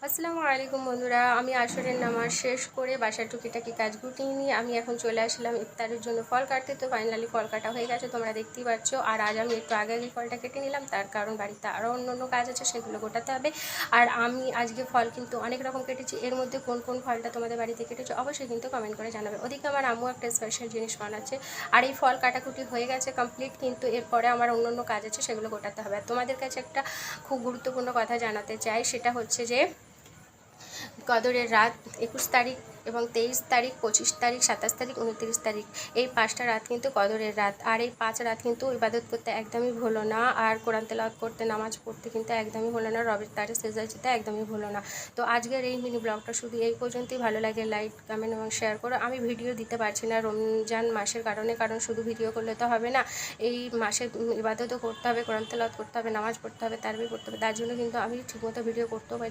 আসসালামু আলাইকুম বন্ধুরা, আমি আসরের নামাজ শেষ করে বাসার টুকিটাকি কাজ গুটিয়ে নিয়ে আমি এখন চলে আসলাম ইফতারের জন্য ফল কাটতে। তো ফাইনালি ফল কাটা হয়ে গেছে, তোমরা দেখতেই পাচ্ছ। আর আজ আমি একটু আগে আগে ফলটা কেটে নিলাম, তার কারণ বাড়িতে আরও অন্য কাজ আছে, সেগুলো গোটাতে হবে। আর আমি আজকে ফল কিন্তু অনেক রকম কেটেছি। এর মধ্যে কোন কোন ফলটা তোমাদের বাড়িতে কেটেছো অবশ্যই কিন্তু কমেন্ট করে জানাবে। ওদিকে আমার আম্মু একটা স্পেশাল জিনিস বানাচ্ছে। আর এই ফল কাটাকুটি হয়ে গেছে কমপ্লিট, কিন্তু এরপরে আমার অন্য কাজ আছে, সেগুলো গোটাতে হবে। আর তোমাদের কাছে একটা খুব গুরুত্বপূর্ণ কথা জানাতে চাই, সেটা হচ্ছে যে কদরের রাত 21 তারিখ এবং 23 তারিখ, 25 তারিখ, 27 তারিখ, 29 তারিখ, এই 5টা রাত কিন্তু কদরের রাত। আর এই 5 রাত কিন্তু ইবাদত করতে একদমই ভুলো না, আর কোরআন তেলাওয়াত করতে, নামাজ পড়তে কিন্তু একদমই ভুলো না, রবের তারে সেজদায় যেতে একদমই ভুলো না। তো আজকের এই মিনি ব্লগটা শুধু এই পর্যন্তই। ভালো লাগে লাইক, কমেন্ট এবং শেয়ার করো। আমি ভিডিও দিতে পারছি না রমজান মাসের কারণে, কারণ শুধু ভিডিও করলে তো হবে না, এই মাসে ইবাদতও করতে হবে, কোরআন তেলাওয়াত করতে হবে, নামাজ পড়তে হবে, তারবির পড়তে হবে। তার জন্য কিন্তু আমি ঠিকমতো ভিডিও করতেও পারি।